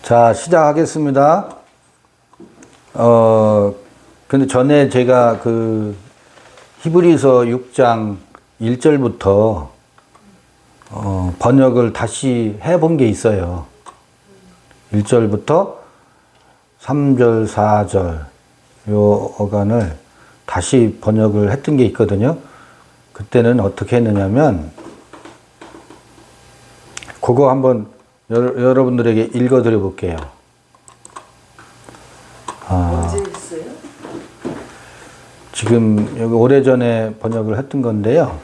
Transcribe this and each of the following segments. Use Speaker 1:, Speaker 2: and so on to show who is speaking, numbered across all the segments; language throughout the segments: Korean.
Speaker 1: 자, 시작하겠습니다. 근데 전에 제가 히브리서 6장 1절부터 번역을 다시 해본 게 있어요. 1절부터 3절, 4절 요 어간을 다시 번역을 했던 게 있거든요. 그때는 어떻게 했느냐면 그거 한번 여러분들에게 읽어드려 볼게요.
Speaker 2: 언제 했어요?
Speaker 1: 지금 여기 오래전에 번역을 했던 건데요.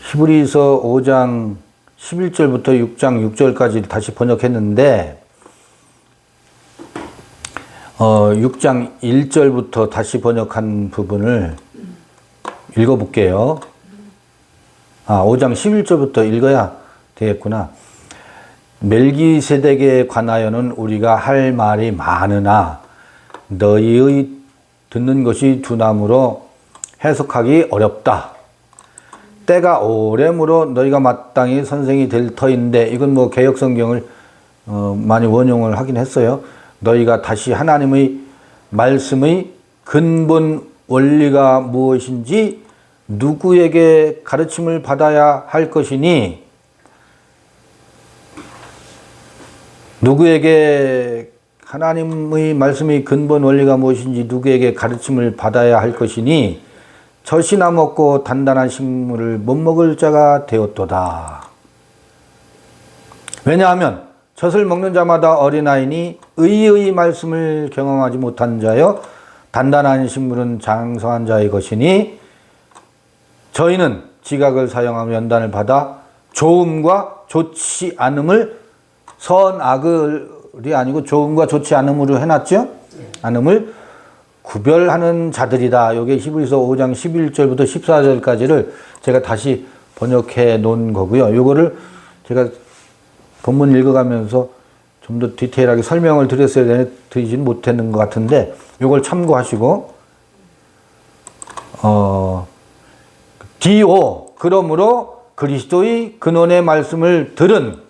Speaker 1: 히브리서 5장 11절부터 6장 6절까지 다시 번역했는데 6장 1절부터 다시 번역한 부분을 읽어볼게요. 5장 11절부터 읽어야 되겠구나. 멜기세덱에 관하여는 우리가 할 말이 많으나 너희의 듣는 것이 두나무로 해석하기 어렵다. 때가 오래므로 너희가 마땅히 선생이 될 터인데, 이건 뭐 개역성경을 많이 원용을 하긴 했어요. 너희가 다시 하나님의 말씀의 근본 원리가 무엇인지 누구에게 가르침을 받아야 할 것이니, 누구에게 하나님의 말씀의 근본 원리가 무엇인지 누구에게 가르침을 받아야 할 것이니 젖이나 먹고 단단한 식물을 못 먹을 자가 되었도다. 왜냐하면 젖을 먹는 자마다 어린아이니 의의 말씀을 경험하지 못한 자여 단단한 식물은 장성한 자의 것이니, 저희는 지각을 사용하며 연단을 받아 좋음과 좋지 않음을, 선악을이 아니고 좋음과 좋지 않음으로 해놨죠? 않음을 구별하는 자들이다. 이게 히브리서 5장 11절부터 14절까지를 제가 다시 번역해 놓은 거고요. 요거를 제가 본문 읽어가면서 좀 더 디테일하게 설명을 드리지는 못했는 것 같은데, 요걸 참고하시고, D.O. 그러므로 그리스도의 근원의 말씀을 들은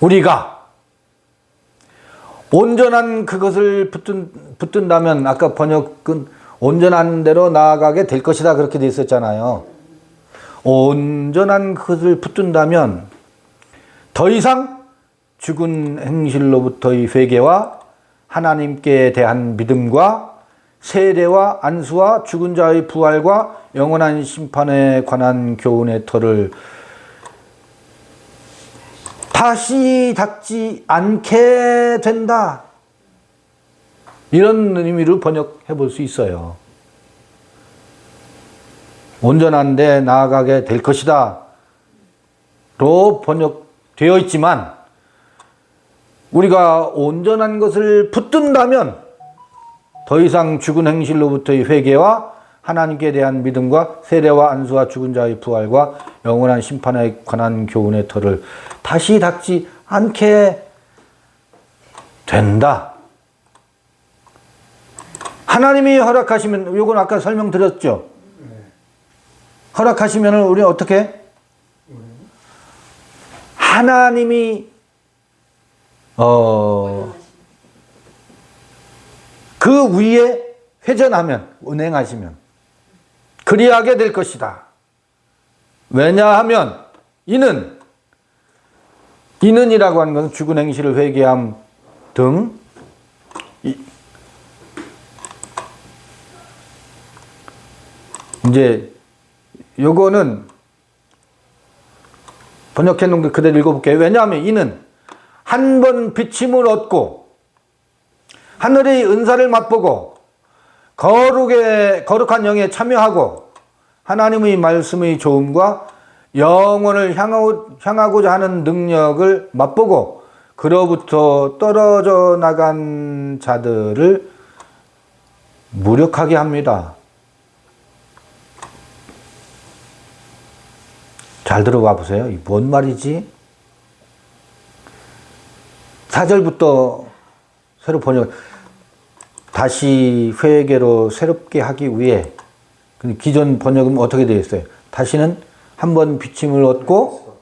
Speaker 1: 우리가 온전한 그것을 붙든다면, 아까 번역은 온전한 대로 나아가게 될 것이다 그렇게 돼 있었잖아요. 온전한 그것을 붙든다면 더 이상 죽은 행실로부터의 회개와 하나님께 대한 믿음과 세례와 안수와 죽은 자의 부활과 영원한 심판에 관한 교훈의 터를 다시 닫지 않게 된다. 이런 의미로 번역해 볼 수 있어요. 온전한 데 나아가게 될 것이다 로 번역되어 있지만, 우리가 온전한 것을 붙든다면 더 이상 죽은 행실로부터의 회개와 하나님께 대한 믿음과 세례와 안수와 죽은 자의 부활과 영원한 심판에 관한 교훈의 터를 다시 닫지 않게 된다. 하나님이 허락하시면, 이건 아까 설명드렸죠? 허락하시면 우리 어떻게? 하나님이 그 위에 회전하면, 운행하시면 그리하게 될 것이다. 왜냐하면 이는이라고 하는 것은 죽은 행실을 회개함 등 이제 요거는 번역해 놓은 거 그대로 읽어볼게요. 왜냐하면 이는 한 번 비침을 얻고 하늘의 은사를 맛보고 거룩한 영에 참여하고 하나님의 말씀의 좋음과 영혼을 향하고자 하는 능력을 맛보고 그로부터 떨어져 나간 자들을 무력하게 합니다. 잘 들어봐 보세요. 이 뭔 말이지? 4절부터 새로 번역, 다시 회개로 새롭게 하기 위해, 기존 번역은 어떻게 되어 있어요? 다시는 한 번 비침을 얻고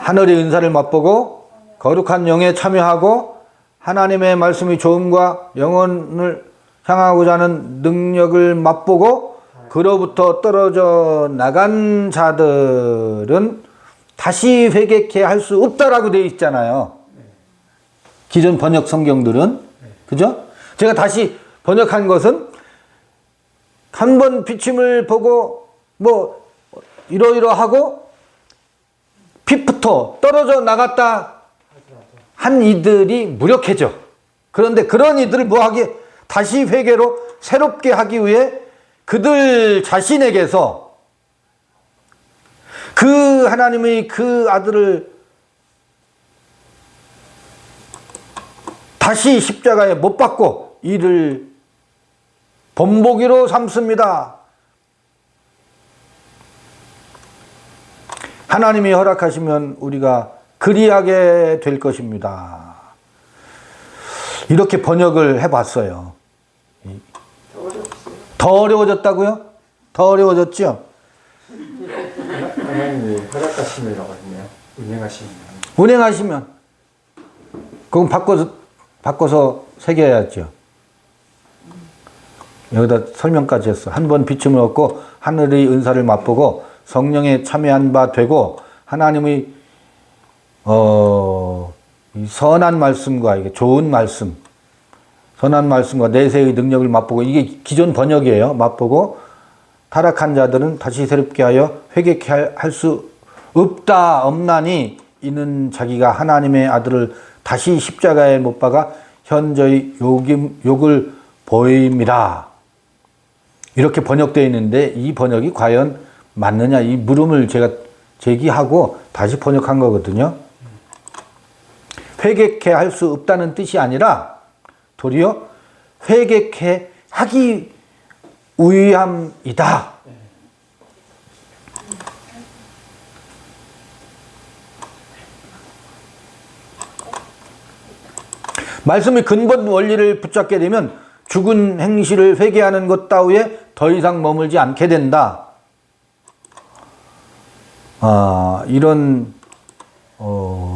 Speaker 1: 하늘의 은사를 맛보고 거룩한 영에 참여하고 하나님의 말씀이 조음과 영혼을 향하고자 하는 능력을 맛보고 그로부터 떨어져 나간 자들은 다시 회개케 할 수 없다라고 되어 있잖아요. 기존 번역 성경들은. 그죠? 제가 다시 번역한 것은 한 번 비침을 보고 뭐 이러이러하고 빛부터 떨어져 나갔다 한 이들이 무력해져. 그런데 그런 이들을 뭐하게 다시 회개로 새롭게 하기 위해 그들 자신에게서 그 하나님의 그 아들을 다시 십자가에 못 박고 이를 본보기로 삼습니다. 하나님이 허락하시면 우리가 그리하게 될 것입니다. 이렇게 번역을 해봤어요. 더 어려워졌다고요? 더 어려워졌죠?
Speaker 3: 하나님이 허락하심이라고 했네요. 운행하시면.
Speaker 1: 운행하시면. 그럼 바꿔서 새겨야죠. 여기다 설명까지 했어. 한 번 비춤을 얻고 하늘의 은사를 맛보고 성령에 참여한 바 되고 하나님의 이 선한 말씀과 이게 좋은 말씀, 선한 말씀과 내세의 능력을 맛보고 이게 기존 번역이에요. 맛보고 타락한 자들은 다시 새롭게 하여 회개케 할 수 없나니 이는 자기가 하나님의 아들을 다시 십자가에 못 박아 현저히 욕을 보임이라. 이렇게 번역되어 있는데 이 번역이 과연 맞느냐 이 물음을 제가 제기하고 다시 번역한 거거든요. 회개케 할 수 없다는 뜻이 아니라 도리어 회개케 하기 위함이다. 말씀의 근본 원리를 붙잡게 되면 죽은 행실을 회개하는 것 따위에 더 이상 머물지 않게 된다. 이런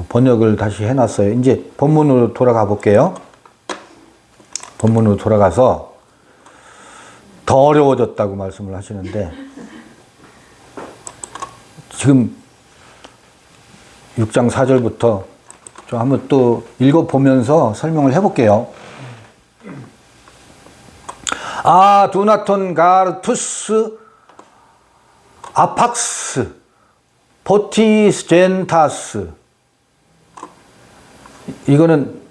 Speaker 1: 번역을 다시 해놨어요. 이제 본문으로 돌아가 볼게요. 본문으로 돌아가서 더 어려워졌다고 말씀을 하시는데 지금 6장 4절부터 좀 한번 또 읽어보면서 설명을 해볼게요. 두나톤 가르투스 아팍스 포티스 젠타스. 이거는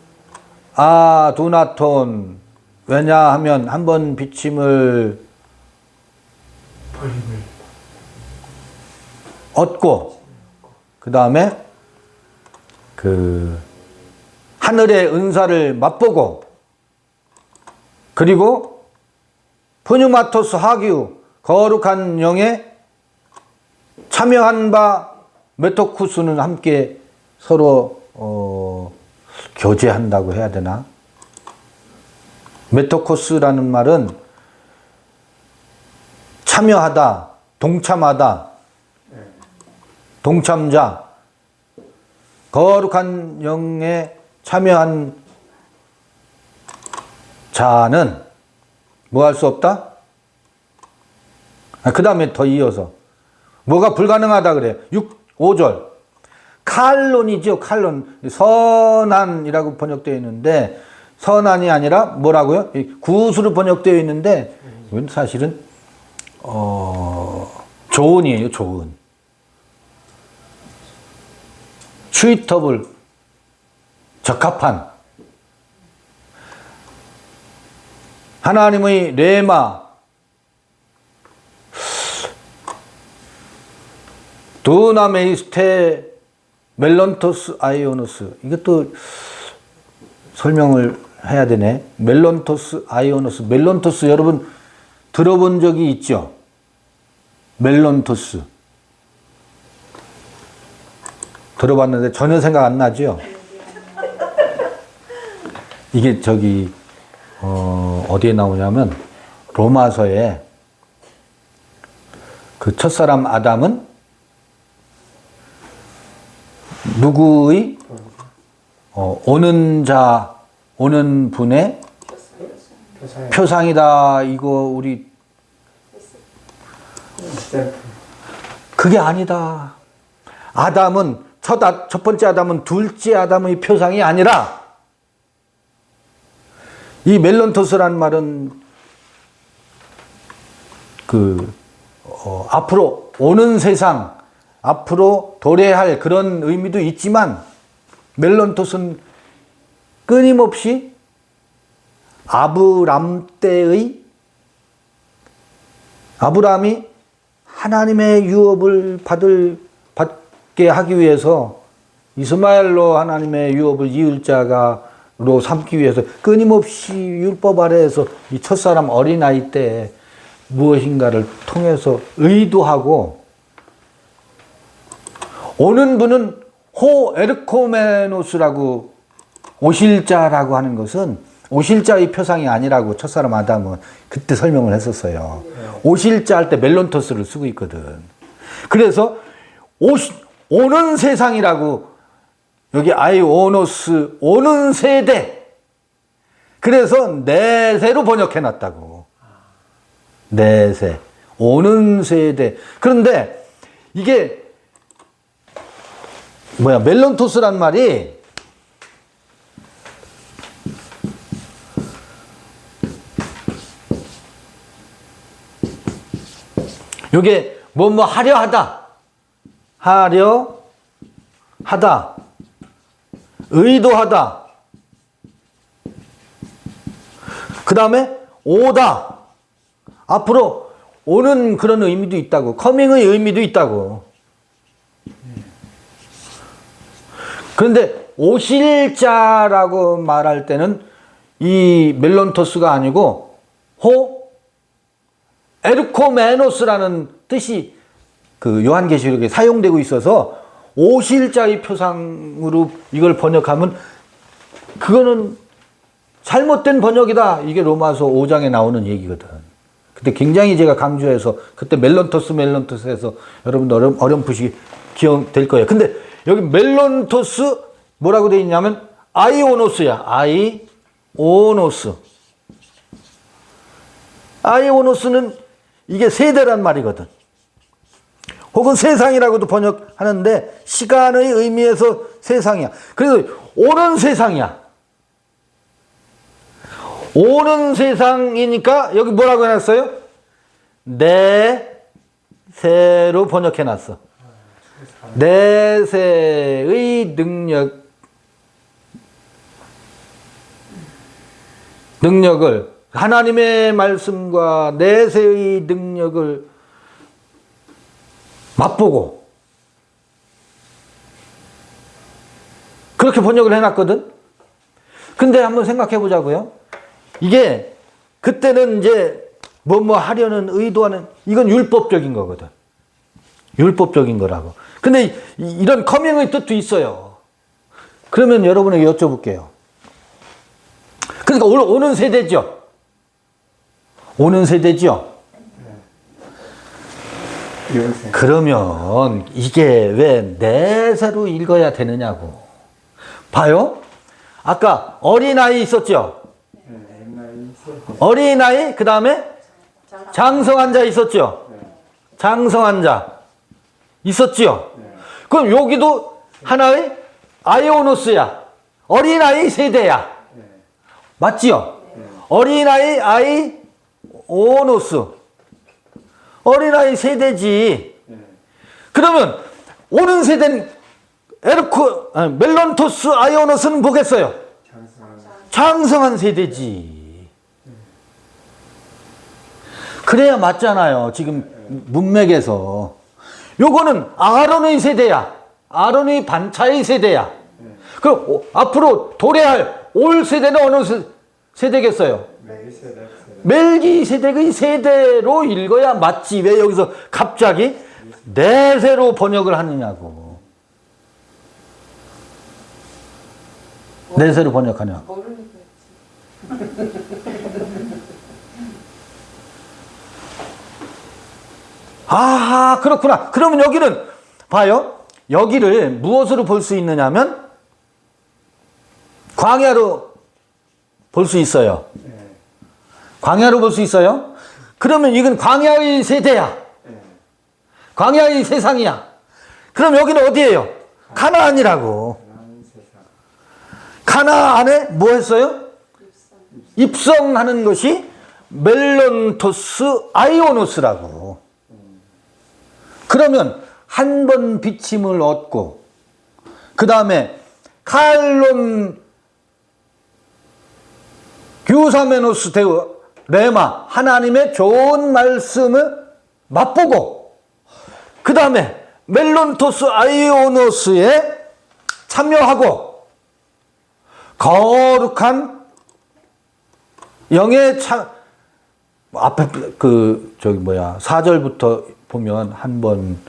Speaker 1: 두나톤, 왜냐하면 한번 비침을 얻고 그 다음에 그 하늘의 은사를 맛보고 그리고 푸뉴마토스 하기우 거룩한 영에 참여한 바 메토쿠스는 함께 서로 교제한다고 해야 되나? 메토코스라는 말은 참여하다, 동참하다, 동참자, 거룩한 영에 참여한 자는 뭐 할 수 없다? 그 다음에 더 이어서 뭐가 불가능하다 그래요. 5절 칼론이죠. 칼론. 선한이라고 번역되어 있는데 선한이 아니라 뭐라고요? 구수로 번역되어 있는데 이건 사실은 조언이에요. 조언. suitable 적합한 하나님의 레마 두나메이스테 멜론토스 아이오노스. 이것도 설명을 해야 되네. 멜론토스 아이오노스. 멜론토스 여러분 들어본 적이 있죠? 멜론토스. 들어봤는데 전혀 생각 안 나죠? 이게 저기 어디에 나오냐면 로마서에 그 첫사람 아담은 누구의 오는 자, 오는 분의 표상이다. 이거 우리 그게 아니다. 아담은 첫 번째 아담은 둘째 아담의 표상이 아니라 이 멜론토스란 말은 앞으로 오는 세상, 앞으로 도래할 그런 의미도 있지만 멜론토스는 끊임없이 아브람이 하나님의 유업을 받게 하기 위해서 이스마엘로 하나님의 유업을 이을 자가로 삼기 위해서 끊임없이 율법 아래에서 이 첫사람 어린아이 때 무엇인가를 통해서 의도하고 오는 분은 호 에르코메노스라고 오실 자라고 하는 것은 오실 자의 표상이 아니라고 첫사람 아담은 그때 설명을 했었어요. 오실 자 할 때 멜론토스를 쓰고 있거든. 그래서 오는 세상이라고 여기 아이오노스 오는 세대. 그래서 내세로 번역해 놨다고. 내세. 오는 세대. 그런데 이게 멜론토스란 말이 요게 뭐 하려 하다, 의도하다, 그 다음에 오다, 앞으로 오는 그런 의미도 있다고, 커밍의 의미도 있다고. 그런데 오실 자라고 말할 때는 이 멜론토스가 아니고 호 에르코메노스라는 뜻이 그 요한계시록에 사용되고 있어서 오실 자의 표상으로 이걸 번역하면 그거는 잘못된 번역이다. 이게 로마서 5장에 나오는 얘기거든. 그때 굉장히 제가 강조해서 그때 멜론토스에서 여러분들 어렴풋이 기억될 거예요. 근데 여기 멜론토스 뭐라고 되어 있냐면 아이오노스야. 아이오노스. 아이오노스는 이게 세대란 말이거든. 혹은 세상이라고도 번역하는데 시간의 의미에서 세상이야. 그래서 오는 세상이야. 오는 세상이니까 여기 뭐라고 해놨어요? 내세로 번역해놨어. 내세의 능력을 하나님의 말씀과 내세의 능력을 맛보고 그렇게 번역을 해놨거든. 근데 한번 생각해 보자고요. 이게 그때는 이제 뭐 하려는 의도하는 이건 율법적인 거거든. 율법적인 거라고. 근데 이런 커밍의 뜻도 있어요. 그러면 여러분에게 여쭤볼게요. 그러니까 오는 세대죠. 오는 세대죠. 그러면 이게 왜 내세로 읽어야 되느냐고. 봐요. 아까 어린아이 있었죠. 어린아이 그 다음에 장성한 자 있었죠. 장성한 자 있었죠. 그럼 여기도 하나의 아이오노스야. 어린아이 세대야. 맞지요? 어린아이 아이오노스. 어린아이 세대지. 그러면 오는 세대는 멜론토스 아이오노스는 뭐겠어요? 장성한 세대지. 그래야 맞잖아요. 지금 문맥에서. 요거는 아론의 세대야. 아론의 반차의 세대야. 그럼 앞으로 도래할 올 세대는 어느 세대겠어요? 멜기세덱의 세대로 읽어야 맞지. 왜 여기서 갑자기 내세로 번역을 하느냐고. 내세로 번역하냐. 아하, 그렇구나. 그러면 여기는 봐요. 여기를 무엇으로 볼 수 있느냐면 광야로 볼 수 있어요. 광야로 볼 수 있어요. 그러면 이건 광야의 세대야. 광야의 세상이야. 그럼 여기는 어디예요? 가나안이라고. 가나안에 뭐 했어요? 입성하는 것이 멜론토스 아이오노스라고. 그러면 한 번 비침을 얻고 그 다음에 칼론 규사메노스 데우 레마 하나님의 좋은 말씀을 맛보고 그 다음에 멜론토스 아이오노스에 참여하고 거룩한 영의 앞에 4절부터 보면 한번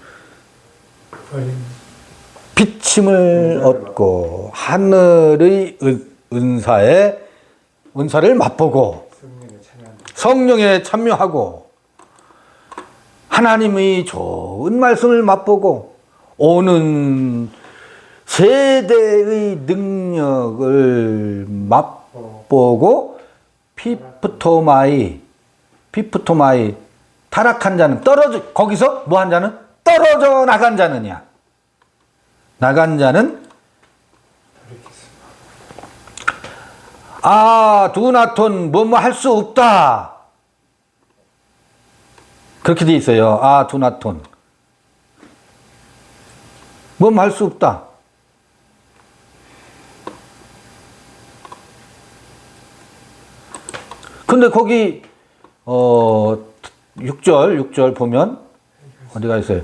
Speaker 1: 비침을 얻고 하늘의 은사를 맛보고 성령에 참여하고 하나님의 좋은 말씀을 맛보고 오는 세대의 능력을 맛보고 피프토마이 타락한 자는 거기서 뭐 한 자는 떨어져 나간 자느냐. 나간 자는 두나톤 뭐뭐 할 수 없다. 그렇게 돼 있어요. 두나톤 뭐뭐 할 수 없다. 근데 거기 6절 보면 어디가 있어요?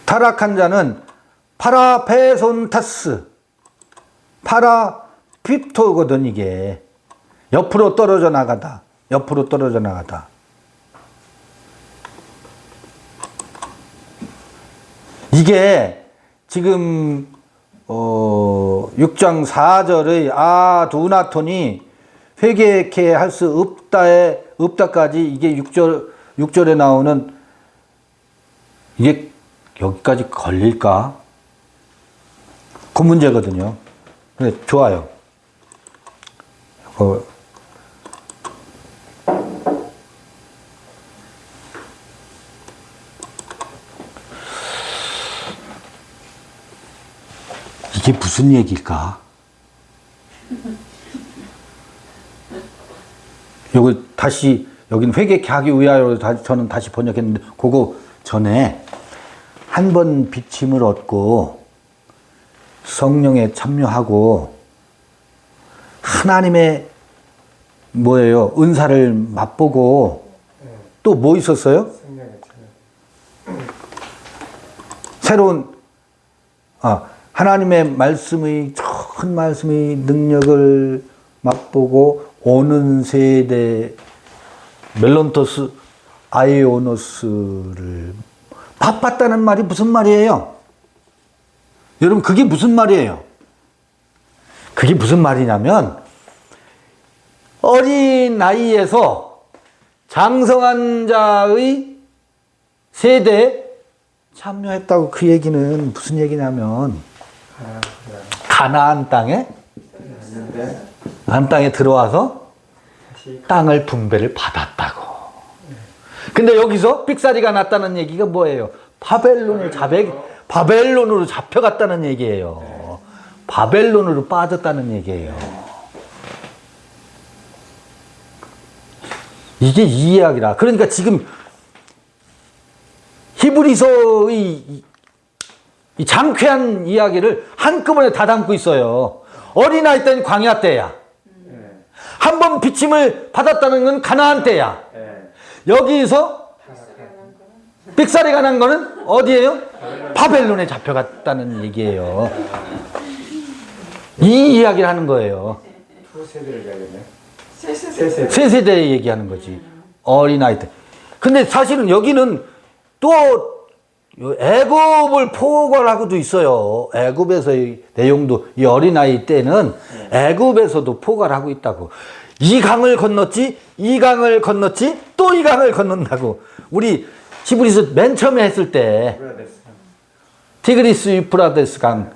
Speaker 1: 타락한 자는 파라페손타스 파라핍토거든. 이게 옆으로 떨어져 나가다. 이게 지금 6장 4절의 두나톤이 회개케 할 수 없다까지 이게 6절에 나오는 이게 여기까지 걸릴까? 그 문제거든요. 근데 좋아요. 이게 무슨 얘기일까? 여긴 회개케 하기 위하여 저는 다시 번역했는데, 그거 전에 한 번 비침을 얻고 성령에 참여하고 하나님의 은사를 맛보고 또 뭐 있었어요? 새로운 하나님의 말씀의 큰 말씀의 능력을 맛보고 오는 세대 멜론토스 아이오노스를 맛봤다는 말이 무슨 말이에요? 여러분, 그게 무슨 말이에요? 그게 무슨 말이냐면 어린 나이에서 장성한 자의 세대에 참여했다고. 그 얘기는 무슨 얘기냐면 가나안 땅에 들어와서 땅을 분배를 받았다고. 근데 여기서 삑사리가 났다는 얘기가 뭐예요? 바벨론으로 잡혀갔다는 얘기예요. 바벨론으로 빠졌다는 얘기예요. 이게 이 이야기라. 그러니까 지금 히브리서의 이 장쾌한 이야기를 한꺼번에 다 담고 있어요. 어린아이 때는 광야 때야. 한 번 비침을 받았다는 건 가나안 때야. 여기서 삑사리가 난 거는 어디예요? 바벨론에 잡혀갔다는 얘기예요. 이 이야기를 하는 거예요.
Speaker 3: 두 세대를 이야기했네.
Speaker 1: 세 세대 얘기하는 거지. 어린아이 때. 근데 사실은 여기는 또 애굽을 포괄하고도 있어요. 애굽에서의 내용도 이 어린아이 때는 애굽에서도 포괄하고 있다고. 이 강을 건넜지, 이 강을 건넜지, 또 이 강을 건넌다고. 우리 히브리서 맨 처음에 했을 때 티그리스 유프라데스 강.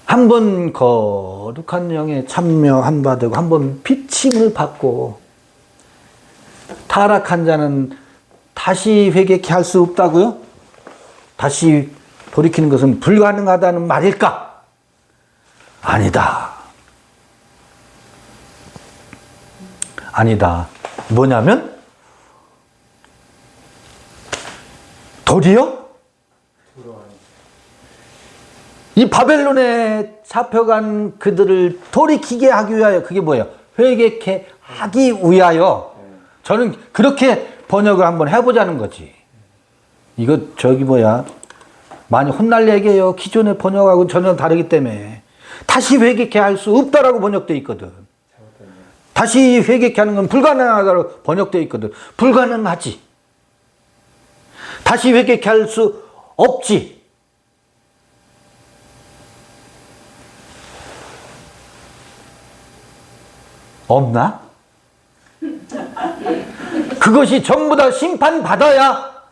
Speaker 1: 한 번 거룩한 영에 참여한 바 되고 한 번 비침을 받고 타락한 자는 다시 회개케 할 수 없다고요? 다시 돌이키는 것은 불가능하다는 말일까? 아니다. 아니다. 뭐냐면 도리어 이 바벨론에 잡혀간 그들을 돌이키게 하기 위하여, 그게 뭐예요? 회개케 하기 위하여. 저는 그렇게 번역을 한번 해보자는 거지. 이거 저기 뭐야, 많이 혼날 얘기예요. 기존의 번역하고 전혀 다르기 때문에. 다시 회개케 할 수 없다라고 번역되어 있거든. 다시 회개케 하는 건 불가능하다고 번역되어 있거든. 불가능하지. 다시 회개케 할 수 없지. 없나? 그것이 전부 다 심판받아야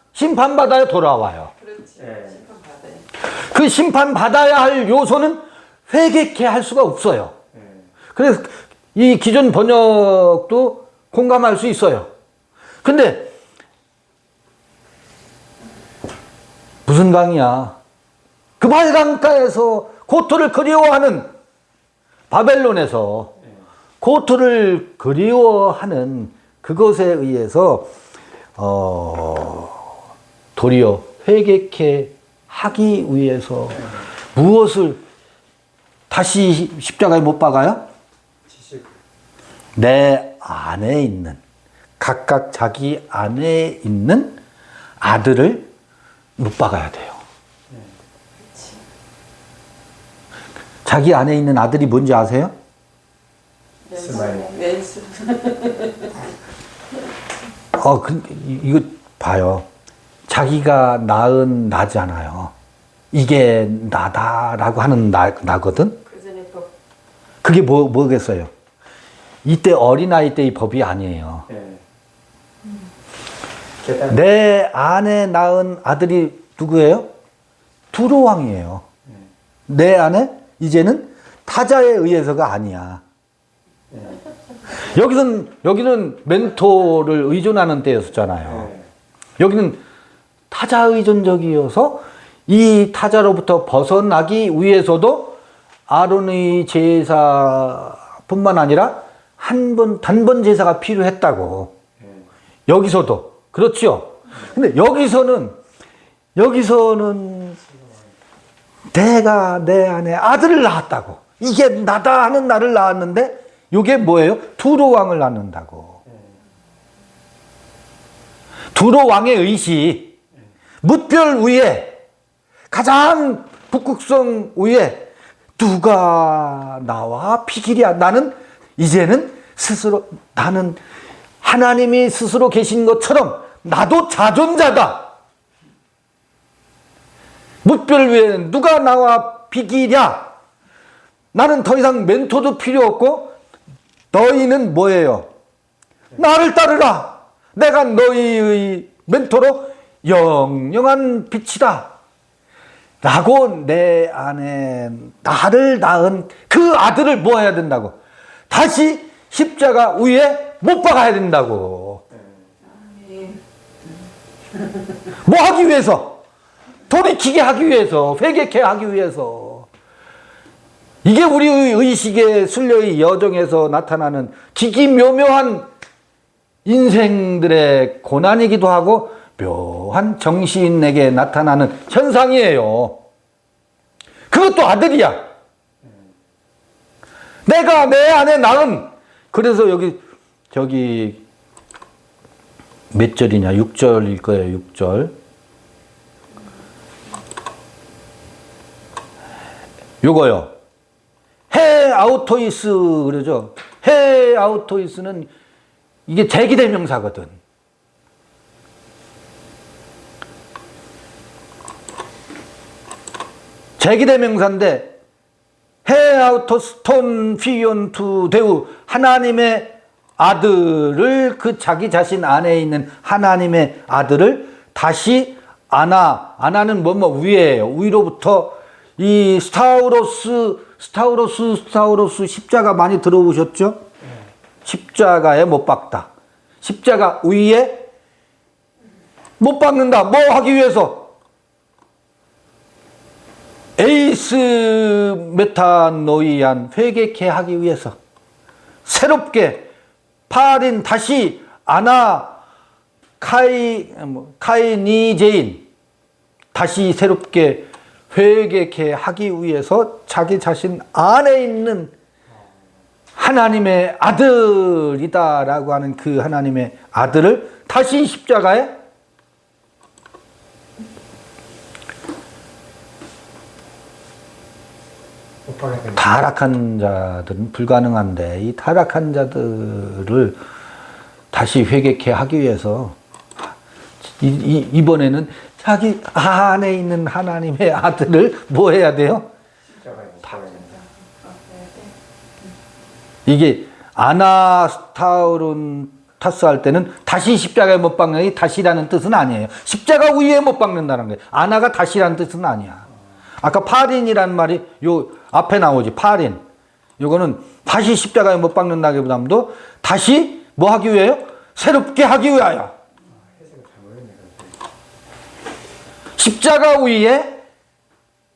Speaker 1: 돌아와요.
Speaker 2: 그렇지.
Speaker 3: 네.
Speaker 2: 심판 받아요.
Speaker 1: 그 심판받아야 할 요소는 회개케 할 수가 없어요. 그래서 이 기존 번역도 공감할 수 있어요. 근데 무슨 강이야? 그 발강가에서 고토를 그리워하는, 바벨론에서 고토를 그리워하는 그것에 의해서 도리어 회개케 하기 위해서 무엇을 다시 십자가에 못 박아요?
Speaker 3: 지식.
Speaker 1: 내 안에 있는, 각각 자기 안에 있는 아들을 못 박아야 돼요. 자기 안에 있는 아들이 뭔지 아세요?
Speaker 3: 스마일.
Speaker 2: 왼수.
Speaker 1: 이거 봐요. 자기가 낳은 나잖아요. 이게 나다라고 하는 나거든?
Speaker 2: 그 전에 법.
Speaker 1: 그게 뭐겠어요? 이때 어린아이 때의 법이 아니에요.
Speaker 3: 계단.
Speaker 1: 내 안에 낳은 아들이 누구예요? 두로왕이에요. 내 안에 이제는 타자에 의해서가 아니야. 여기는 멘토를 의존하는 때였었잖아요. 여기는 타자 의존적이어서 이 타자로부터 벗어나기 위해서도 아론의 제사뿐만 아니라 단번 제사가 필요했다고. 여기서도 그렇죠. 근데 여기서는 내가 내 안에 아들을 낳았다고. 이게 나다 하는 나를 낳았는데 이게 뭐예요? 두로 왕을 낳는다고. 두로 왕의 의시, 뭇별 위에, 가장 북극성 위에 누가 나와 비기랴. 나는 이제는 스스로, 나는 하나님이 스스로 계신 것처럼 나도 자존자다. 뭇별 위에 누가 나와 비기랴. 나는 더 이상 멘토도 필요 없고 너희는 뭐예요? 나를 따르라. 내가 너희의 멘토로 영영한 빛이다. 라고 내 안에 나를 낳은 그 아들을 뭐 해야 된다고? 다시 십자가 위에 못 박아야 된다고. 뭐 하기 위해서? 돌이키게 하기 위해서, 회개케 하기 위해서. 이게 우리의 의식의 순례의 여정에서 나타나는 기기묘묘한 인생들의 고난이기도 하고 묘한 정신에게 나타나는 현상이에요. 그것도 아들이야. 내가 내 안에 낳은. 그래서 저기 몇 절이냐? 6절일 거예요. 6절. 요거요. 해 아우토이스 그러죠. 해 아우토이스는 이게 제기대명사거든. 제기대명사인데 헤아우토스톤 피온 투 데우, 하나님의 아들을, 그 자기 자신 안에 있는 하나님의 아들을 다시 아나는 뭐뭐 위에요. 위로부터 이 스타우로스 십자가 많이 들어보셨죠? 십자가에 못 박다. 십자가 위에 못 박는다. 뭐 하기 위해서? 에이스 메타노이안, 회개케 하기 위해서. 새롭게 파린 다시 카이니제인, 다시 새롭게 회개케 하기 위해서 자기 자신 안에 있는 하나님의 아들이다라고 하는 그 하나님의 아들을 다시 십자가에
Speaker 3: 못 박아야 된다.
Speaker 1: 타락한 자들은 불가능한데, 이 타락한 자들을 다시 회개케 하기 위해서 이번에는 자기 안에 있는 하나님의 아들을 뭐 해야 돼요?
Speaker 3: 십자가에 못 박아야 된다.
Speaker 1: 이게 아나스타우론 타스 할 때는 다시 십자가에 못 박는 게 다시라는 뜻은 아니에요. 십자가 위에 못 박는다는 거예요. 아나가 다시라는 뜻은 아니야. 아까 파린이라는 말이 요 앞에 나오지. 파린. 요거는 다시 십자가에 못 박는다기보다도 다시 뭐 하기 위해요? 새롭게 하기 위하여. 십자가 위에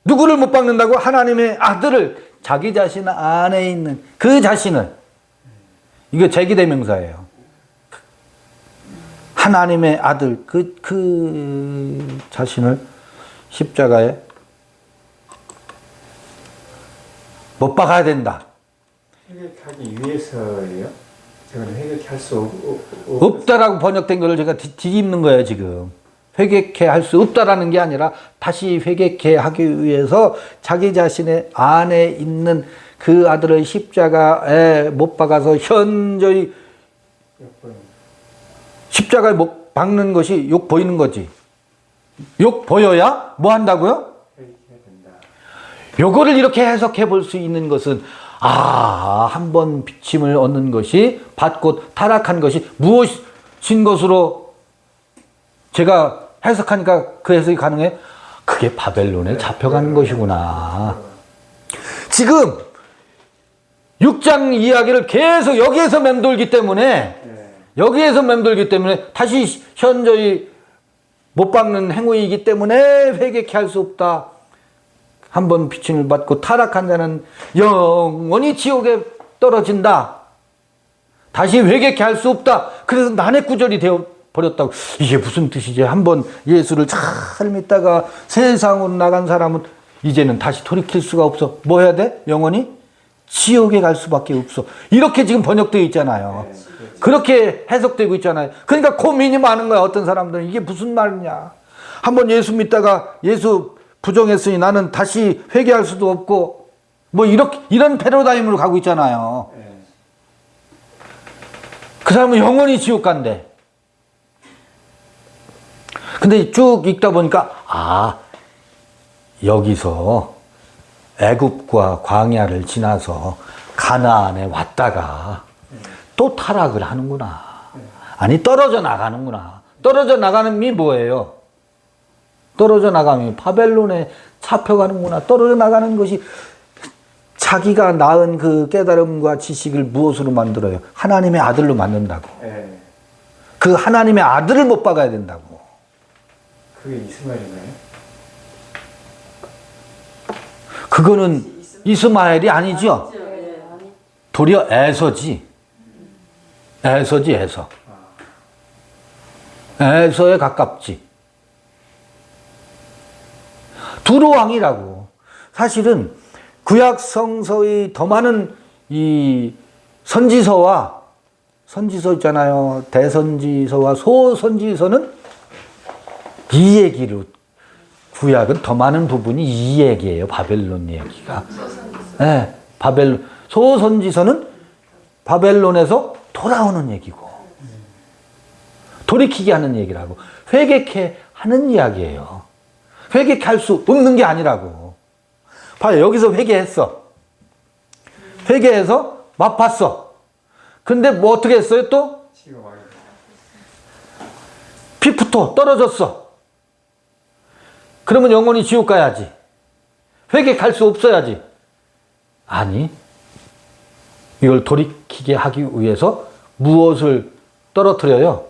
Speaker 1: 누구를 못 박는다고? 하나님의 아들을, 자기 자신 안에 있는 그 자신을. 이거 제기대명사예요. 하나님의 아들, 그 자신을 십자가에 못 박아야 된다.
Speaker 3: 회개하기 위해서예요? 제가 회개할 수
Speaker 1: 없다라고 번역된 거를 제가 뒤집는 거예요, 지금. 회개케 할 수 없다라는 게 아니라 다시 회개케 하기 위해서 자기 자신의 안에 있는 그 아들을 십자가에 못 박아서 현저히 십자가에 못 박는 것이 욕 보이는 거지. 욕 보여야 뭐 한다고요?
Speaker 3: 회개해야 된다.
Speaker 1: 요거를 이렇게 해석해 볼 수 있는 것은, 한 번 비침을 얻는 것이, 받고 타락한 것이 무엇인 것으로 제가 해석하니까 그 해석이 가능해? 그게 바벨론에 잡혀가는 것이구나. 지금 6장 이야기를 계속 여기에서 맴돌기 때문에, 다시 현저히 못 박는 행위이기 때문에 회개케 할 수 없다. 한번 비침을 받고 타락한 자는 영원히 지옥에 떨어진다. 다시 회개케 할 수 없다. 그래서 난의 구절이 되어 버렸다고. 이게 무슨 뜻이지? 한번 예수를 잘 믿다가 세상으로 나간 사람은 이제는 다시 돌이킬 수가 없어. 뭐 해야 돼? 영원히 지옥에 갈 수밖에 없어. 이렇게 지금 번역되어 있잖아요. 그렇게 해석되고 있잖아요. 그러니까 고민이 많은 거야. 어떤 사람들은 이게 무슨 말이냐. 한번 예수 믿다가 예수 부정했으니 나는 다시 회개할 수도 없고, 뭐 이런 패러다임으로 가고 있잖아요. 그 사람은 영원히 지옥 간대. 근데 쭉 읽다 보니까, 여기서 애굽과 광야를 지나서 가나안에 왔다가 또 타락을 하는구나. 아니, 떨어져 나가는구나. 떨어져 나가는 게 뭐예요? 떨어져 나가면 바벨론에 잡혀가는구나. 떨어져 나가는 것이 자기가 낳은 그 깨달음과 지식을 무엇으로 만들어요? 하나님의 아들로 만든다고. 그 하나님의 아들을 못 박아야 된다고.
Speaker 3: 그게 이스마엘인가요?
Speaker 1: 그거는 이스마엘이 아니죠. 도리어 에서지. 에서에 가깝지. 두로왕이라고. 사실은 구약 성서의 더 많은 이 선지서 있잖아요. 대선지서와 소선지서는 이 얘기로, 구약은 더 많은 부분이 이 얘기예요. 바벨론 얘기가. 네, 소선지서는 바벨론에서 돌아오는 얘기고, 돌이키게 하는 얘기라고. 회개케 하는 이야기예요. 회개케 할 수 없는 게 아니라고. 봐요. 여기서 회개했어. 회개해서 맛봤어. 근데 뭐 어떻게 했어요 또?
Speaker 3: 지금 와요.
Speaker 1: 피부터 떨어졌어. 그러면 영원히 지옥 가야지. 회개할 수 없어야지. 아니, 이걸 돌이키게 하기 위해서 무엇을 떨어뜨려요?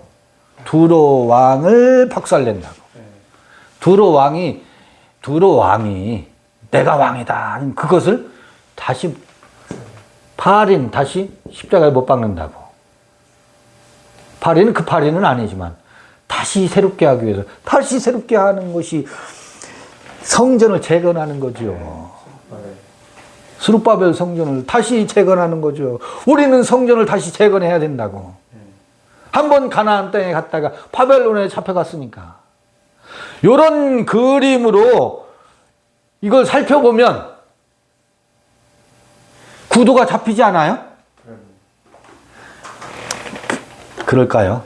Speaker 1: 두로 왕을 박살낸다고.
Speaker 3: 네.
Speaker 1: 두로 왕이 내가 왕이다. 그것을 다시 파린 다시 십자가에 못 박는다고. 파리는 그 파리는 아니지만 다시 새롭게 하기 위해서 다시 새롭게 하는 것이 성전을 재건하는 거죠. 스룹바벨 성전을 다시 재건하는 거죠. 우리는 성전을 다시 재건해야 된다고. 한번 가나안 땅에 갔다가 바벨론에 잡혀갔으니까. 이런 그림으로 이걸 살펴보면 구도가 잡히지 않아요? 그럴까요?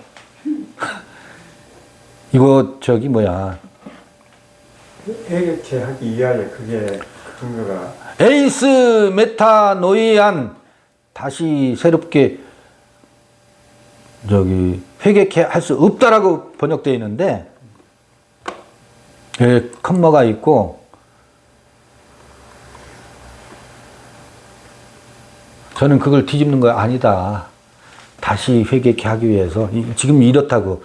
Speaker 1: 이거 저기 뭐야?
Speaker 3: 회개케 하기 위하여 그게 그 근거가
Speaker 1: 에이스 메타노이안 다시 새롭게 저기 회개케 할 수 없다라고 번역되어 있는데 예, 컴마가 있고 저는 그걸 뒤집는 거 아니다. 다시 회개케 하기 위해서 지금 이렇다고.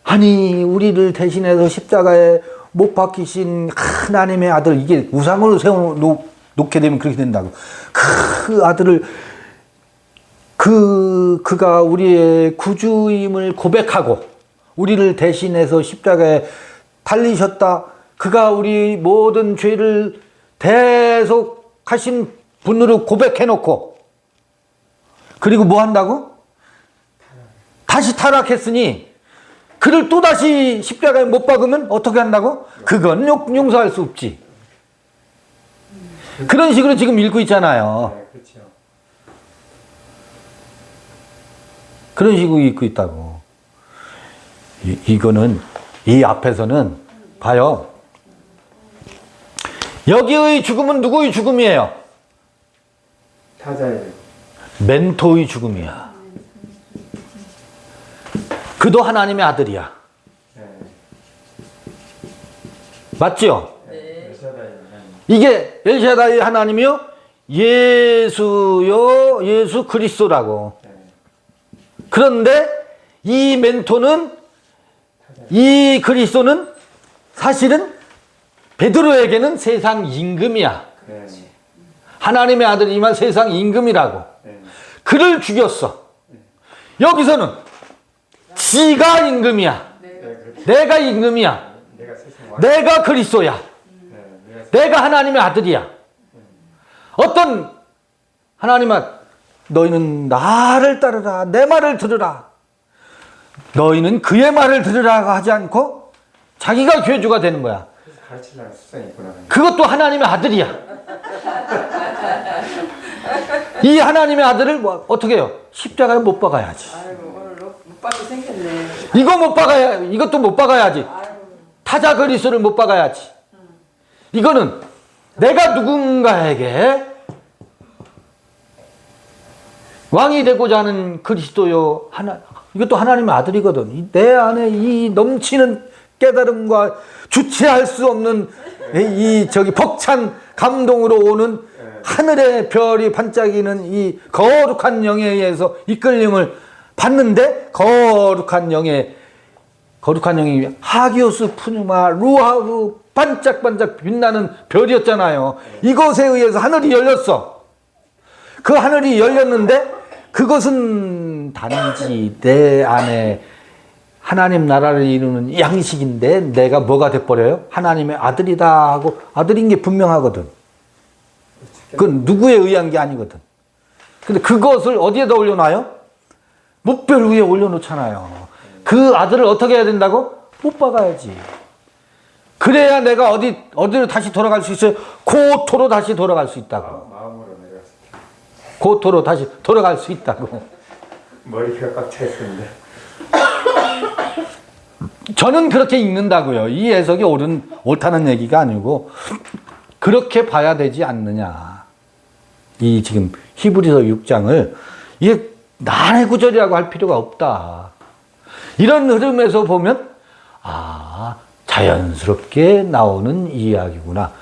Speaker 1: 아니 우리를 대신해서 십자가에 못 박히신 하나님의 아들, 이게 우상으로 세워놓게 되면 그렇게 된다고. 그 아들을 그가 우리의 구주임을 고백하고 우리를 대신해서 십자가에 달리셨다. 그가 우리 모든 죄를 대속하신 분으로 고백해놓고 그리고 뭐 한다고? 다시 타락했으니 그를 또다시 십자가에 못 박으면 어떻게 한다고? 그건 용서할 수 없지. 그런 식으로 지금 읽고 있잖아요.
Speaker 3: 네, 그렇죠.
Speaker 1: 그런 식으로 읽고 있다고. 이거는 이 앞에서는 봐요. 여기의 죽음은 누구의 죽음이에요?
Speaker 3: 타자의
Speaker 1: 멘토의 죽음이야. 그도 하나님의 아들이야.
Speaker 3: 네.
Speaker 1: 맞죠?
Speaker 2: 네.
Speaker 3: 여자다의
Speaker 1: 이게 엘샤다이 하나님이요? 예수요, 예수 그리스도라고.
Speaker 3: 네.
Speaker 1: 그런데 이 멘토는, 이 그리스도는 사실은 베드로에게는 세상 임금이야.
Speaker 3: 네.
Speaker 1: 하나님의 아들이지만 세상 임금이라고.
Speaker 3: 네.
Speaker 1: 그를 죽였어. 여기서는 지가 임금이야.
Speaker 3: 네, 그렇죠.
Speaker 1: 내가 임금이야.
Speaker 3: 내가 세상 왕.
Speaker 1: 내가 그리스도야.
Speaker 3: 네.
Speaker 1: 내가 하나님의 아들이야. 어떤 하나님아, 너희는 나를 따르라. 내 말을 들으라. 너희는 그의 말을 들으라고 하지 않고 자기가 괴주가 되는 거야.
Speaker 3: 그래서 가르치려는 습성이 있구나.
Speaker 1: 그것도 하나님의 아들이야. 이 하나님의 아들을 뭐 어떻게 해요? 십자가에 못 박아야지.
Speaker 2: 아이고 오늘 못 받고 생겼네.
Speaker 1: 이거 못 박아야, 이것도 못 박아야지.
Speaker 2: 아이고.
Speaker 1: 타자 그리스도를 못 박아야지. 이거는 내가 누군가에게 왕이 되고자 하는 그리스도요, 이것도 하나님의 아들이거든. 내 안에 이 넘치는 깨달음과 주체할 수 없는 이 저기 벅찬 감동으로 오는 하늘의 별이 반짝이는 이 거룩한 영에 의해서 이끌림을 받는데 거룩한 영이 하기오스 푸뉴마 루하우 반짝반짝 빛나는 별이었잖아요. 이것에 의해서 하늘이 열렸어. 그 하늘이 열렸는데 그것은 단지 내 안에 하나님 나라를 이루는 양식인데 내가 뭐가 돼버려요? 하나님의 아들이다 하고 아들인 게 분명하거든. 그건 누구에 의한 게 아니거든. 근데 그것을 어디에다 올려놔요? 뭇별 위에 올려놓잖아요. 그 아들을 어떻게 해야 된다고? 못 박아야지. 그래야 내가 어디로 다시 돌아갈 수 있어요? 고토로 다시 돌아갈 수 있다고.
Speaker 3: 마음으로 내려갔을 때
Speaker 1: 고토로 다시 돌아갈 수 있다고.
Speaker 3: 머리가 꽉 차 있었는데.
Speaker 1: 저는 그렇게 읽는다고요. 이 해석이 옳다는 얘기가 아니고 그렇게 봐야 되지 않느냐. 이 지금 히브리서 6장을 이게 난해 구절이라고 할 필요가 없다. 이런 흐름에서 보면 아, 자연스럽게 나오는 이야기구나.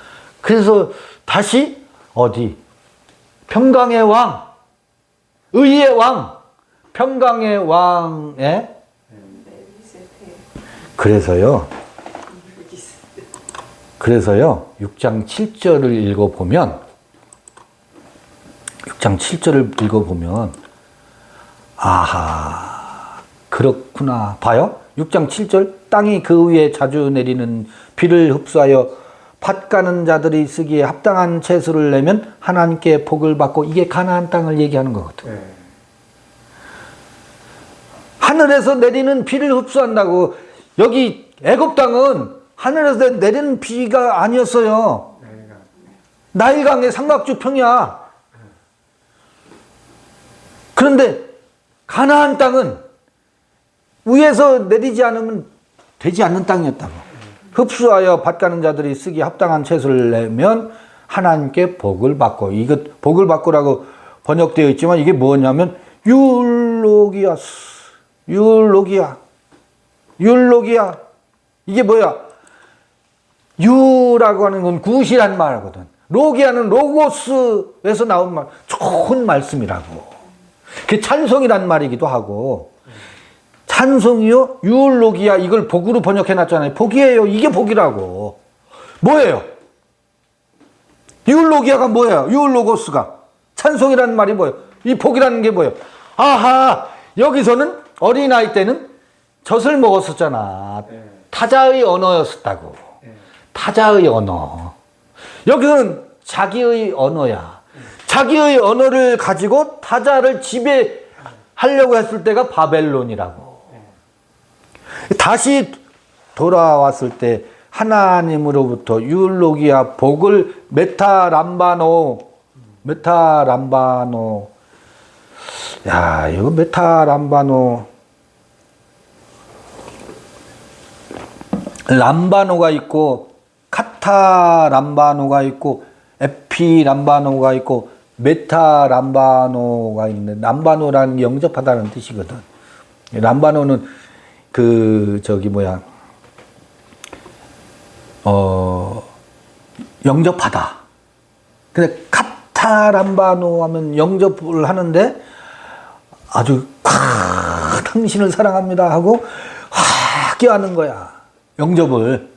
Speaker 1: 그래서 다시 어디 평강의 왕, 의의 왕, 평강의 왕의 그래서요 6장 7절을 읽어보면 6장 7절을 읽어보면 아하 그렇구나. 봐요. 6장 7절 땅이 그 위에 자주 내리는 비를 흡수하여 밭 가는 자들이 쓰기에 합당한 채소를 내면 하나님께 복을 받고, 이게 가나안 땅을 얘기하는 거거든.
Speaker 3: 네.
Speaker 1: 하늘에서 내리는 비를 흡수한다고. 여기 애굽 땅은 하늘에서 내리는 비가 아니었어요. 나일강의 삼각주평이야. 그런데 가나안 땅은 위에서 내리지 않으면 되지 않는 땅이었다고. 흡수하여 밭 가는 자들이 쓰기 합당한 채소를 내면 하나님께 복을 받고. 이거 복을 받고라고 번역되어 있지만 이게 뭐냐면 율로기야. 이게 뭐야? 유라고 하는 건 굿이란 말이거든. 로기아는 로고스에서 나온 말, 좋은 말씀이라고. 그게 찬송이란 말이기도 하고. 찬송이요? 율로기아, 이걸 복으로 번역해 놨잖아요. 복이에요. 이게 복이라고. 뭐예요? 율로기아가 뭐예요? 율로고스가. 찬송이라는 말이 뭐예요? 이 복이라는 게 뭐예요? 아하, 여기서는 어린아이 때는 젖을 먹었었잖아.
Speaker 3: 네.
Speaker 1: 타자의 언어였었다고.
Speaker 3: 네.
Speaker 1: 타자의 언어. 여기서는 자기의 언어야. 자기의 언어를 가지고 타자를 지배하려고 했을 때가 바벨론이라고. 다시 돌아왔을 때 하나님으로부터 율로기아 복을 메타람바노. 야, 이거 메타람바노. 람바노가 있고 카타람바노가 있고 에피람바노가 있고 메타람바노가 있는데, 람바노라는 게 영접하다는 뜻이거든. 람바노는 영접하다. 근데 카타람바노 하면 영접을 하는데 아주 당신을 사랑합니다 하고 껴안는 거야. 영접을.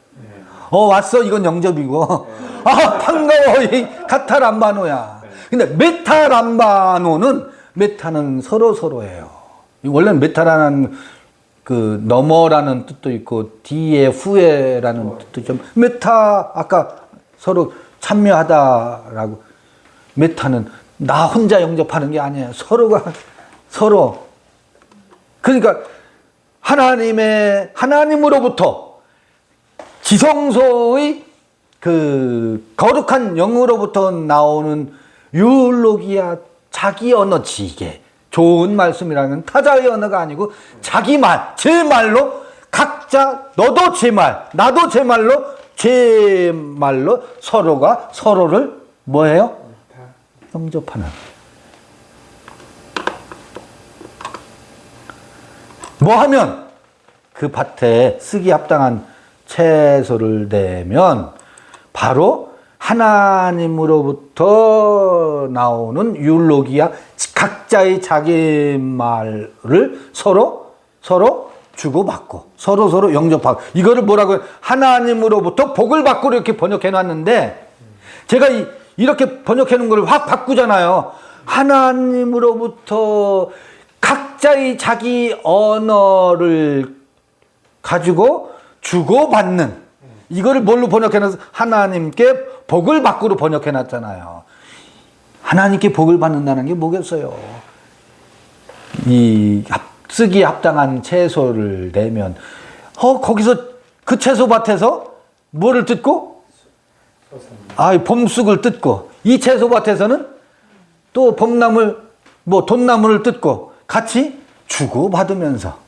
Speaker 1: 왔어. 이건 영접이고. 반가워. 이 카타람바노야. 근데 메타는 서로예요. 원래는 메타라는 그 너머라는 뜻도 있고 뒤에 후에라는 뜻도 좀, 메타 아까 서로 참여하다라고. 메타는 나 혼자 영접하는 게 아니에요. 서로. 그러니까 하나님으로부터 지성소의 그 거룩한 영으로부터 나오는 율로기아, 자기 언어지. 이게 좋은 말씀이라는 타자의 언어가 아니고 자기 말, 제 말로 각자, 너도 제 말, 나도 제 말로 서로가 서로를 뭐예요? 영접하는. 뭐 하면 그 밭에 쓰기 합당한 채소를 내면 바로 하나님으로부터 나오는 율로기아, 각자의 자기 말을 서로 주고받고 서로 영접하고. 이거를 뭐라고 해요? 하나님으로부터 복을 받고 이렇게 번역해 놨는데, 제가 이렇게 번역해 놓은 걸 확 바꾸잖아요. 하나님으로부터 각자의 자기 언어를 가지고 주고받는, 이거를 뭘로 번역해놔서 하나님께 복을 받고로 번역해놨잖아요. 하나님께 복을 받는다는 게 뭐겠어요? 이 쓰기에 합당한 채소를 내면, 거기서 그 채소밭에서 뭐를 뜯고? 봄쑥을 뜯고, 이 채소밭에서는 또 봄나물, 돈나물을 뜯고 같이 주고받으면서,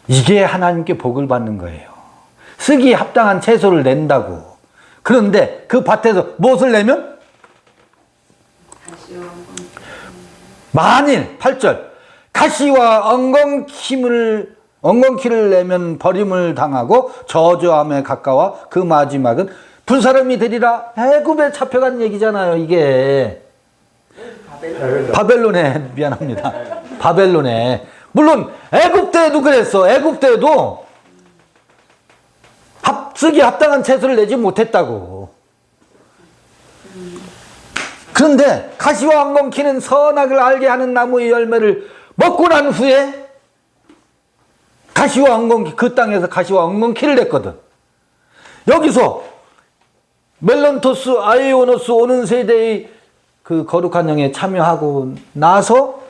Speaker 1: 이게 하나님께 복을 받는 거예요. 쓰기에 합당한 채소를 낸다고. 그런데 그 밭에서 무엇을 내면? 만일 8절 가시와 엉겅퀴를 내면 버림을 당하고 저주함에 가까워 그 마지막은 불사름이 되리라. 애굽에 잡혀간 얘기잖아요. 이게 바벨론에 미안합니다. 바벨론에 물론 애굽 때도 그랬어. 애굽 때도 쓰기 합당한 채소를 내지 못했다고. 그런데 가시와 엉겅퀴는 선악을 알게 하는 나무의 열매를 먹고 난 후에 가시와 엉겅퀴, 그 땅에서 가시와 엉겅퀴를 냈거든. 여기서 멜론토스 아이오노스 오는 세대의 그 거룩한 영에 참여하고 나서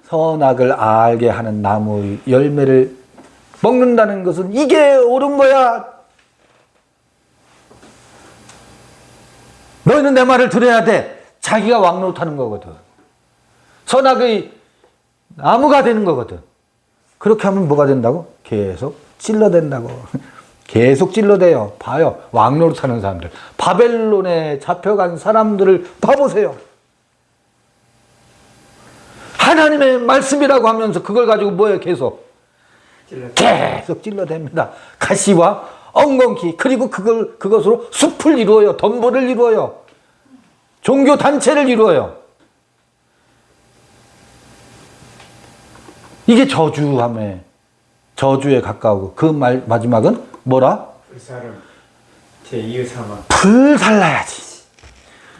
Speaker 1: 선악을 알게 하는 나무의 열매를 먹는다는 것은 이게 옳은 거야. 너희는 내 말을 들어야 돼. 자기가 왕노릇하는 거거든. 선악의 나무가 되는 거거든. 그렇게 하면 뭐가 된다고? 계속 찔러댄다고. 계속 찔러대요. 봐요. 왕노릇하는 사람들. 바벨론에 잡혀간 사람들을 봐보세요. 하나님의 말씀이라고 하면서 그걸 가지고 뭐예요? 계속 찔러댑니다. 가시와 엉겅퀴. 그리고 그것으로 숲을 이루어요. 덤보를 이루어요. 종교 단체를 이루어요. 이게 저주에 가까우고 그 마지막은 뭐라?
Speaker 3: 불사름 제2의 사망.
Speaker 1: 불살라야지.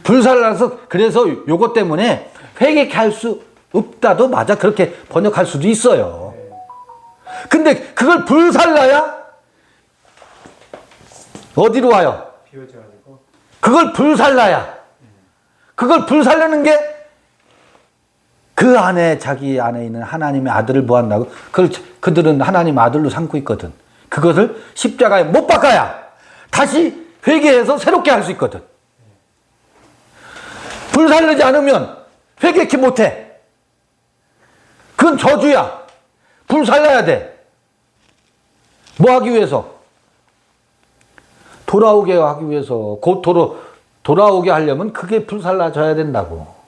Speaker 1: 불살라서 그래서 요것 때문에 회개케 할 수 없다도 맞아. 그렇게 번역할 수도 있어요. 근데 그걸 불살라야 어디로 와요?
Speaker 3: 비워져가지고.
Speaker 1: 그걸 불살라야. 그걸 불살라는 게 그 안에 자기 안에 있는 하나님의 아들을 보한다고. 그들은 하나님 아들로 삼고 있거든. 그것을 십자가에 못 박아야 다시 회개해서 새롭게 할 수 있거든. 불살르지 않으면 회개케 못해. 그건 저주야. 불살라야 돼. 뭐 하기 위해서? 돌아오게 하기 위해서. 곧 돌아오게 하려면 그게 불살라져야 된다고.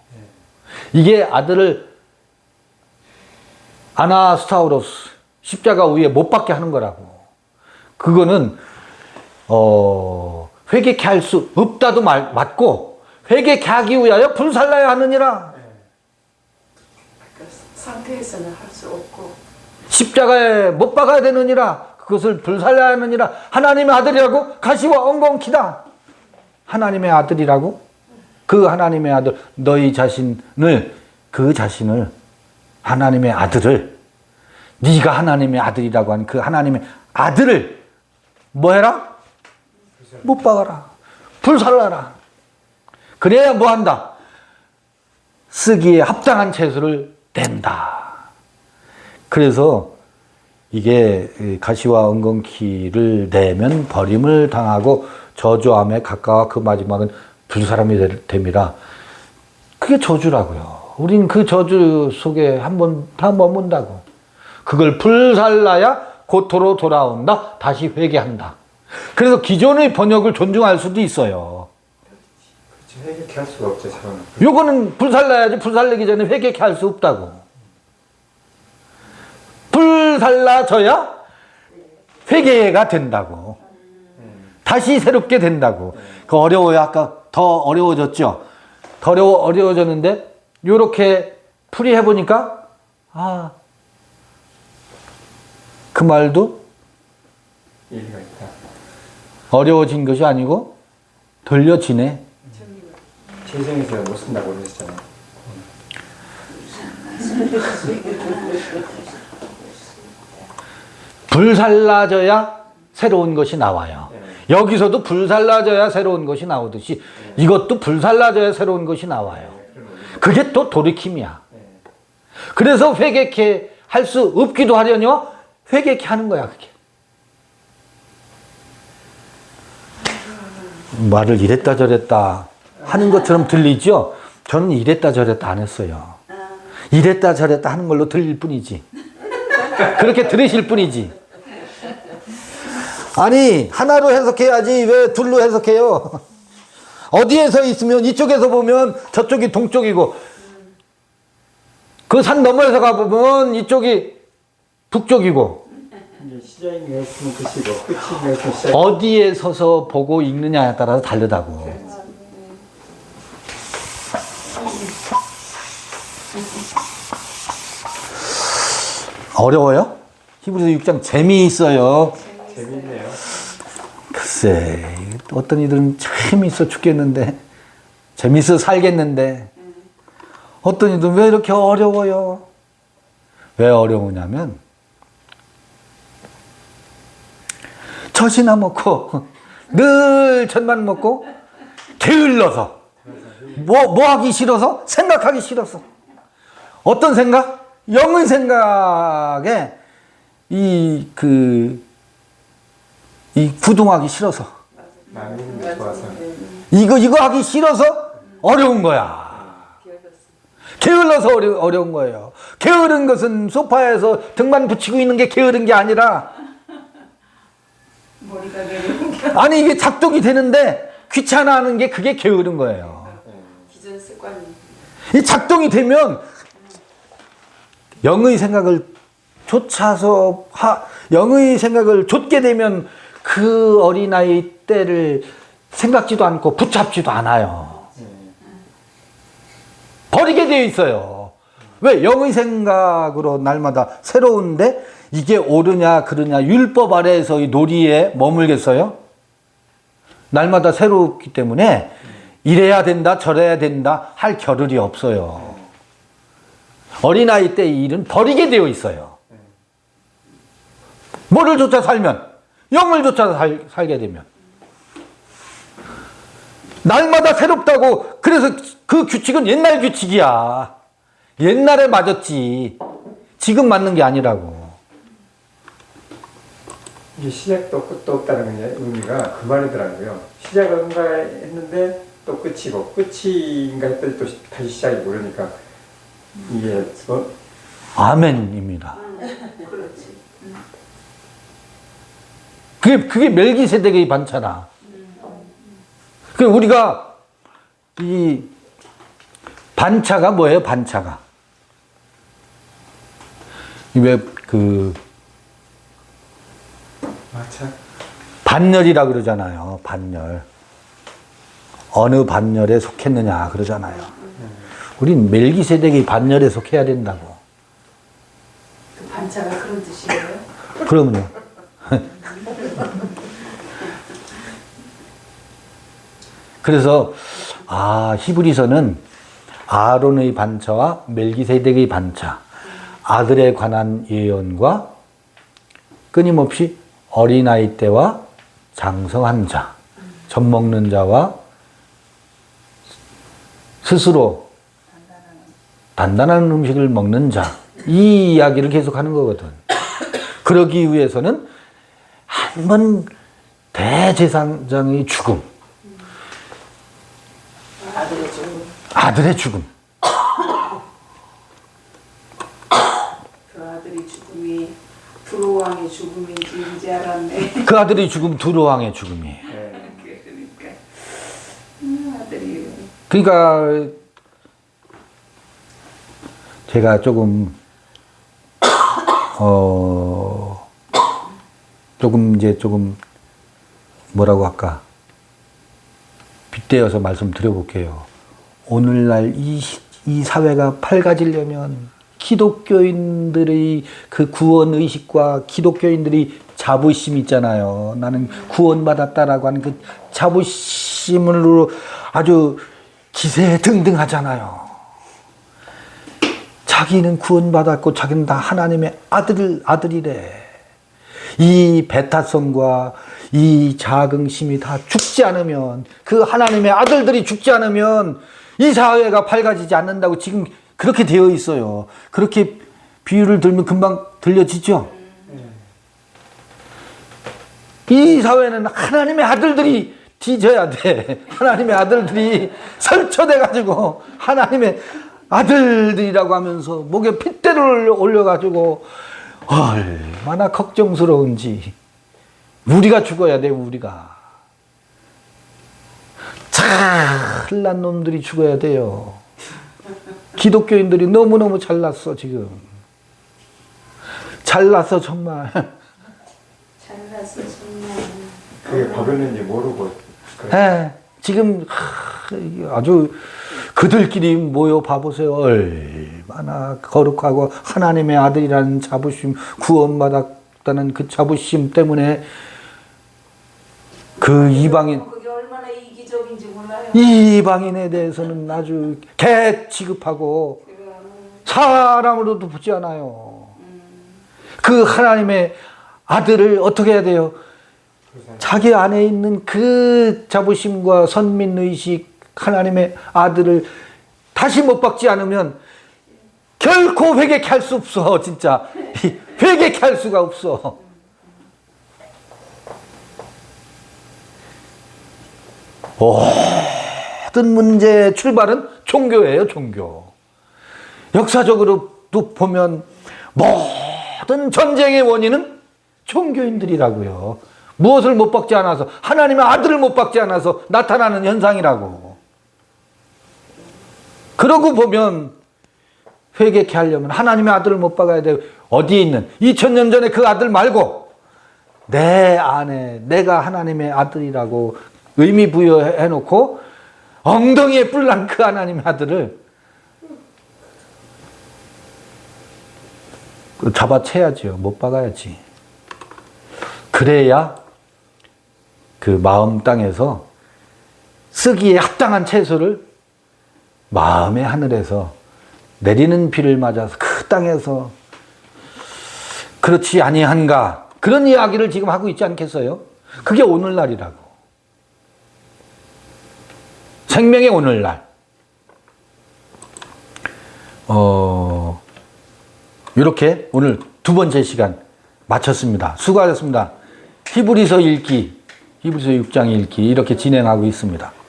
Speaker 1: 이게 아들을 아나스타우로스 십자가 위에 못 박게 하는 거라고. 그거는 회개케 할 수 없다도 맞고 회개케 하기 위하여 불살라야 하느니라.
Speaker 2: 그 상태에서는 할 수 없고
Speaker 1: 십자가에 못 박아야 되느니라. 그것을 불살라야 하느니라. 하나님의 아들이라고? 가시와 엉겅퀴다. 하나님의 아들이라고? 그 하나님의 아들, 너희 자신을, 그 자신을, 하나님의 아들을, 네가 하나님의 아들이라고 하는 그 하나님의 아들을 뭐 해라? 못 박아라. 불살라라. 그래야 뭐 한다? 쓰기에 합당한 채소를 낸다. 그래서 이게 가시와 엉겅퀴를 내면 버림을 당하고 저주함에 가까워 그 마지막은 불사람이 됩니다. 그게 저주라고요. 우린 그 저주 속에 한 번 머문다고. 그걸 불살라야 고토로 돌아온다. 다시 회개한다. 그래서 기존의 번역을 존중할 수도 있어요.
Speaker 3: 그렇죠. 회개케 할 수가 없죠, 사람은.
Speaker 1: 요거는 불살라야지. 불살리기 전에 회개케 할 수 없다고. 불살라져야 회개가 된다고. 다시 새롭게 된다고. 그 어려워요. 아까 더 어려워졌죠? 더 어려워졌는데 요렇게 풀이해 보니까 그 말도
Speaker 3: 일리가 있다.
Speaker 1: 어려워진 것이 아니고 들려지네.
Speaker 3: 재생에서 못 쓴다고 그러셨잖아요.
Speaker 1: 불살라져야 새로운 것이 나와요. 여기서도 불살라져야 새로운 것이 나오듯이 이것도 불살라져야 새로운 것이 나와요. 그게 또 돌이킴이야. 그래서 회개케 할 수 없기도 하려뇨. 회개케 하는 거야, 그게. 말을 이랬다 저랬다 하는 것처럼 들리죠? 저는 이랬다 저랬다 안 했어요. 이랬다 저랬다 하는 걸로 들릴 뿐이지. 그렇게 들으실 뿐이지. 아니, 하나로 해석해야지 왜 둘로 해석해요? 어디에서 있으면 이쪽에서 보면 저쪽이 동쪽이고 그 산 너머에서 가보면 이쪽이 북쪽이고
Speaker 3: 이게 시작인 거 있으면 끝이고 끝인 거 있으면 시작.
Speaker 1: 어디에 서서 보고 읽느냐에 따라서 다르다고. 어려워요? 히브리서 6장 재미있어요.
Speaker 3: 재밌네요.
Speaker 1: 글쎄, 어떤 이들은 재미있어 죽겠는데, 재미있어 살겠는데, 어떤 이들은 왜 이렇게 어려워요? 왜 어려우냐면, 젖이나 먹고, 늘 젖만 먹고, 게을러서, 뭐 하기 싫어서? 생각하기 싫어서. 어떤 생각? 영의 생각에, 이 구동하기 싫어서.
Speaker 3: 남는 게 좋아서.
Speaker 1: 이거 하기 싫어서 어려운 거야. 게을러서 어려운 거예요. 게으른 것은 소파에서 등만 붙이고 있는 게 게으른 게 아니라,
Speaker 2: 머리가 내리는 게
Speaker 1: 아니, 이게 작동이 되는데 귀찮아하는 게 그게 게으른 거예요.
Speaker 2: 기존 습관이.
Speaker 1: 이 작동이 되면 영의 생각을 영의 생각을 좇게 되면 그 어린아이 때를 생각지도 않고 붙잡지도 않아요. 버리게 되어 있어요. 왜? 영의 생각으로 날마다 새로운데 이게 옳으냐 그르냐 율법 아래에서의 놀이에 머물겠어요? 날마다 새롭기 때문에 이래야 된다 저래야 된다 할 겨를이 없어요. 어린아이 때의 일은 버리게 되어 있어요. 뭐를 쫓아 살면? 영을 쫓아 살게 되면. 날마다 새롭다고, 그래서 그 규칙은 옛날 규칙이야. 옛날에 맞았지. 지금 맞는 게 아니라고.
Speaker 3: 이게 시작도 끝도 없다는 게 의미가 그 말이더라고요. 시작인가 했는데 또 끝이고 끝인가 했더니 또 다시 시작이고 그러니까 이게
Speaker 1: 아멘입니다.
Speaker 2: 그렇지.
Speaker 1: 그게 멜기세덱의 반차다. 그 우리가 이 반차가 뭐예요? 반차가 왜
Speaker 3: 마차
Speaker 1: 반열이라 그러잖아요. 반열. 어느 반열에 속했느냐 그러잖아요. 우린 멜기세덱의 반열에 속해야 된다고.
Speaker 2: 그 반차가 그런 뜻이에요?
Speaker 1: 그러면요. 그래서 히브리서는 아론의 반차와 멜기세덱의 반차, 아들에 관한 예언과 끊임없이 어린아이 때와 장성한 자, 젖 먹는 자와 스스로 단단한 음식을 먹는 자, 이 이야기를 계속하는 거거든. 그러기 위해서는 한 번 대제사장의 죽음,
Speaker 2: 아들의 죽음.
Speaker 1: 아들의 죽음.
Speaker 2: 그 아들의 죽음이 두로왕의 죽음인지 이제 알았네.
Speaker 1: 그 아들의 죽음, 두로왕의 죽음이에요.
Speaker 2: 그러니까 아들이
Speaker 1: 그러니까 제가 조금 뭐라고 할까, 빗대어서 말씀드려볼게요. 오늘날 이 사회가 밝아지려면 기독교인들의 그 구원 의식과 기독교인들이 자부심 있잖아요. 나는 구원받았다라고 하는 그 자부심으로 아주 기세등등하잖아요. 자기는 구원받았고 자기는 다 하나님의 아들이래. 이 배타성과 이 자긍심이 다 죽지 않으면, 그 하나님의 아들들이 죽지 않으면 이 사회가 밝아지지 않는다고 지금 그렇게 되어 있어요. 그렇게 비유를 들면 금방 들려지죠? 이 사회는 하나님의 아들들이 뒤져야 돼. 하나님의 아들들이 설쳐돼가지고 하나님의 아들들이라고 하면서 목에 핏대를 올려가지고 얼마나 걱정스러운지. 우리가 죽어야 돼, 우리가. 잘난 놈들이 죽어야 돼요. 기독교인들이 너무너무 잘났어 지금. 잘났어 정말.
Speaker 2: 잘났어 정말.
Speaker 3: 그게 법이었는지 모르고
Speaker 1: 예, 지금 아주 그들끼리 모여 봐보세요. 얼마나 거룩하고 하나님의 아들이라는 자부심, 구원받았다는 그 자부심 때문에 그 이방인,
Speaker 2: 그게 얼마나 이기적인지 몰라요.
Speaker 1: 이방인에 대해서는 아주 개 취급하고 사람으로도 보지 않아요. 그 하나님의 아들을 어떻게 해야 돼요? 자기 안에 있는 그 자부심과 선민의식, 하나님의 아들을 다시 못 박지 않으면 결코 회개케 할 수 없어. 진짜 회개케 할 수가 없어. 모든 문제의 출발은 종교예요. 종교. 역사적으로도 보면 모든 전쟁의 원인은 종교인들이라고요. 무엇을 못 박지 않아서, 하나님의 아들을 못 박지 않아서 나타나는 현상이라고. 그러고 보면 회개케 하려면 하나님의 아들을 못 박아야 돼요. 어디에 있는 2000년 전에 그 아들 말고 내 안에 내가 하나님의 아들이라고 의미 부여해 놓고 엉덩이에 뿔난 그 하나님의 아들을 잡아채야지요. 못 박아야지. 그래야 그 마음 땅에서 쓰기에 합당한 채소를 마음의 하늘에서 내리는 비를 맞아서 그 땅에서 그렇지 아니한가, 그런 이야기를 지금 하고 있지 않겠어요? 그게 오늘날이라고. 생명의 오늘날. 이렇게 오늘 두 번째 시간 마쳤습니다. 수고하셨습니다. 히브리서 읽기, 히브리서 6장 읽기 이렇게 진행하고 있습니다.